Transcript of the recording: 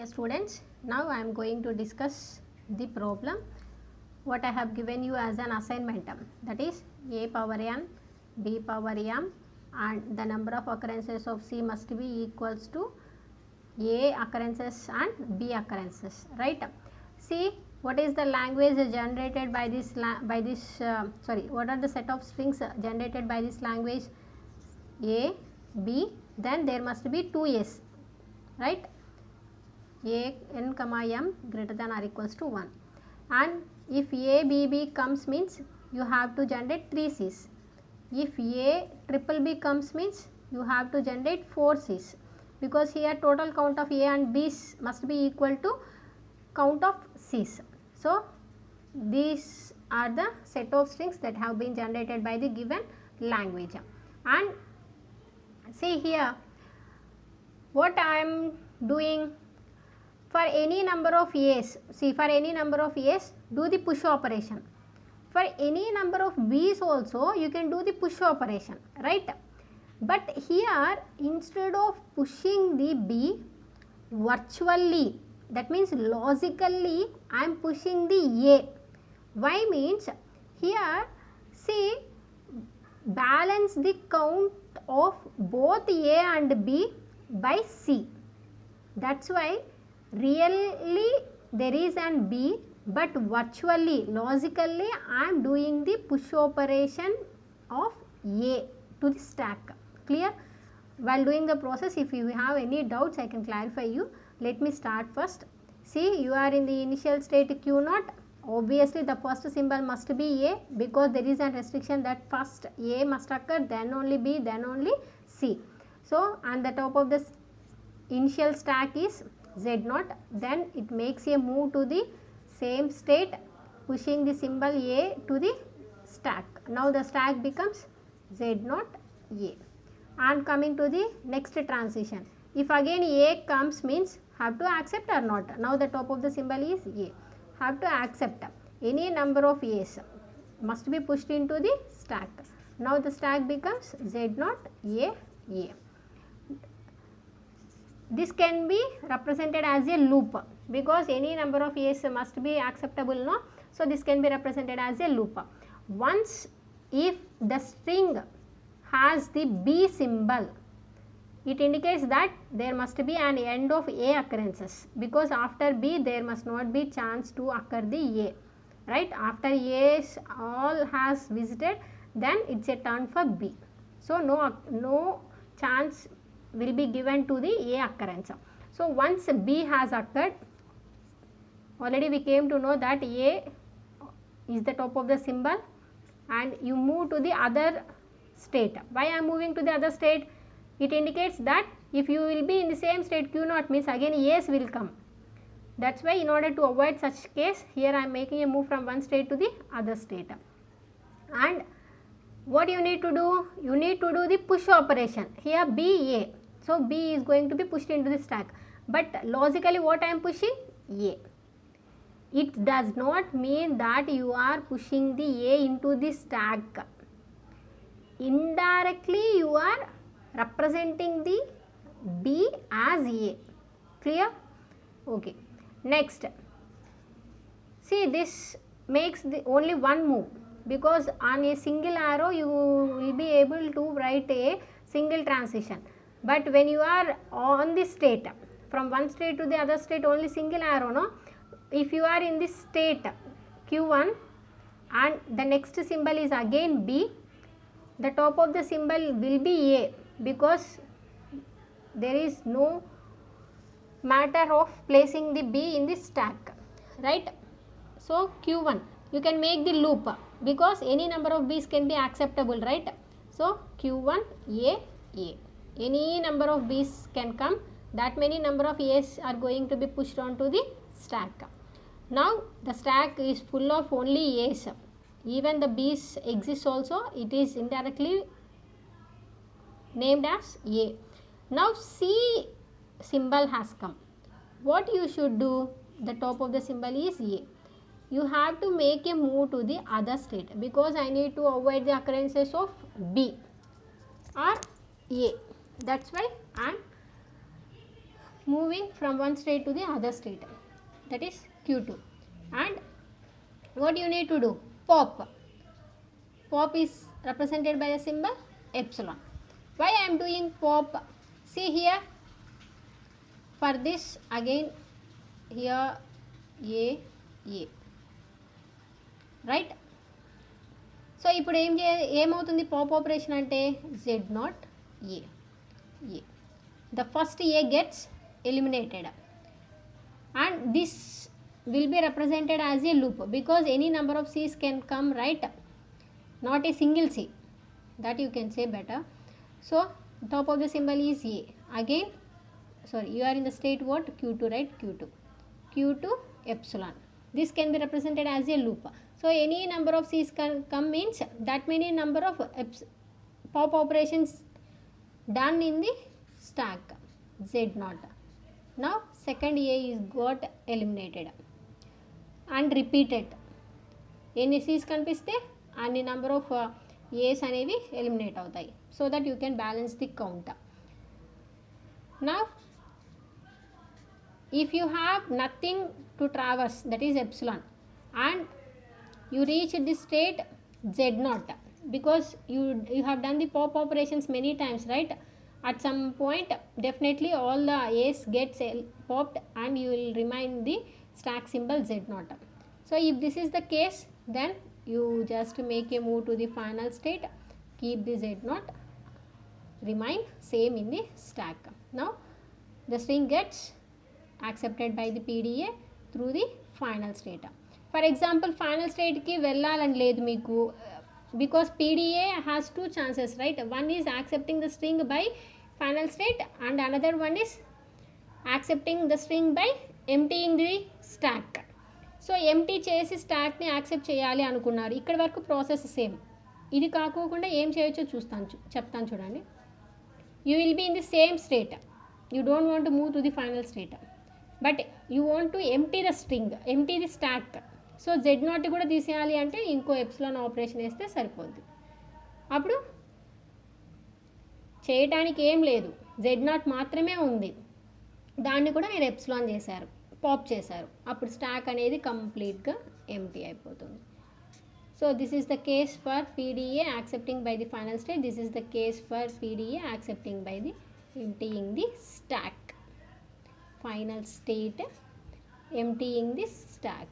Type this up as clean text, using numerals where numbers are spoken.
students, now I am going to discuss the problem what I have given you as an assignment, that is a power n, b power m, and the number of occurrences of C must be equals to a occurrences and b occurrences, right. See, what is the language generated by this what are the set of strings generated by this language? A, B, then there must be two A's, right. A n comma m greater than or equals to 1, and if A B B comes means you have to generate 3 C's. If A triple B comes means you have to generate 4 C's, because here total count of A and B's must be equal to count of C's. So, these are the set of strings that have been generated by the given language. And see here what I am doing. For any number of A's, see, for any number of A's do the push operation. For any number of B's also you can do the push operation, right. But here instead of pushing the B virtually, that means logically I am pushing the A. Why means here see, balance the count of both A and B by C. That is why really there is an B, but virtually logically I am doing the push operation of A to the stack. Clear? While doing the process, if you have any doubts I can clarify you. Let me start first. See, you are in the initial state Q0. Obviously the first symbol must be A, because there is a restriction that first A must occur, then only B, then only C. So, and the top of the initial stack is Z0, then it makes a move to the same state pushing the symbol A to the stack. Now the stack becomes Z0 A. And coming to the next transition, if again A comes means have to accept or not. Now the top of the symbol is A, have to accept. Any number of A's must be pushed into the stack. Now the stack becomes Z0 A. This can be represented as a loop, because any number of A's must be acceptable, no. So this can be represented as a loop. Once if the string has the B symbol, it indicates that there must be an end of A occurrences, because after B there must not be chance to occur the A, right. After A's all has visited, then it is a turn for B. So no chance will be given to the A occurrence. So once B has occurred, already we came to know that A is the top of the symbol, and you move to the other state. Why I am moving to the other state? It indicates that if you will be in the same state Q0 means again A's will come. That is why in order to avoid such case, here I am making a move from one state to the other state. And what you need to do? You need to do the push operation. Here B A. So B is going to be pushed into the stack. But logically what I am pushing? A. It does not mean that you are pushing the A into the stack. Indirectly you are representing the B as A. Clear? Okay. Next. See, this makes the only one move, because on a single arrow you will be able to write a single transition. But when you are on this state, from one state to the other state only single arrow, no. If you are in this state Q1 and the next symbol is again B, the top of the symbol will be A, because there is no matter of placing the B in the stack, right. So Q1 you can make the loop, because any number of B's can be acceptable, right. So Q1 A. Any number of B's can come, that many number of A's are going to be pushed onto the stack. Now the stack is full of only A's, even the B's exist also, it is indirectly named as A. Now C symbol has come. What you should do? The top of the symbol is A. You have to make a move to the other state, because I need to avoid the occurrences of B or A. That is why I am moving from one state to the other state, that is Q2. And what you need to do? Pop is represented by the symbol epsilon. Why I am doing pop? See here, for this again here A, right? So ఇప్పుడు ఏమవుతుంది pop operation అంటే Z0 A. The first A gets eliminated and this will be represented as a loop because any number of C's can come, right? Not a single C, that you can say better. So top of the symbol is A. Again, sorry, you are in the state what? Q2, right? Q2 epsilon. This can be represented as a loop. So any number of C's can come means that many number of pop operations done in the stack Z0. Now second A is got eliminated and repeated. Any C's కనిపిస్తే అన్ని number of A's అనేవి eliminate అవుతాయి, so that you can balance the count. Now if you have nothing to traverse, that is epsilon, and you reach this state Z0 because you have done the pop operations many times, right? At some point definitely all the A's gets popped and you will remain the stack symbol Z0. So if this is the case, then you just make a move to the final state, keep the Z0, remain same in the stack. Now the string gets accepted by the PDA through the final state. For example, final state ki vellalani ledhu meeku because PDA has two chances, right? One is accepting the string by final state and another one is accepting the string by emptying the stack. So empty చేసి stock ని accept చేయాలి అనుకున్నారు. ఇక్కడ వరకు process same. ఇది కాకోకుండా ఏం చేయొచ్చో చెప్తాను చూడండి. You will be in the same state. You don't want to move to the final state, but you want to empty the string, empty the stack. So Z0 కూడా తీసేయాలి అంటే ఇంకో ఎప్సిలాన్ ఆపరేషన్ వేస్తే సరిపోద్ది. అప్పుడు చేయటానికి ఏం లేదు, Z0 మాత్రమే ఉంది, దాన్ని కూడా మీరు ఎప్సిలాన్ చేశారు, పాప్ చేశారు, అప్పుడు స్టాక్ అనేది కంప్లీట్గా ఎంటీ అయిపోతుంది. So this is the case for PDA accepting by the final state. This is the case for PDA accepting by the emptying the stack. Final state emptying the stack.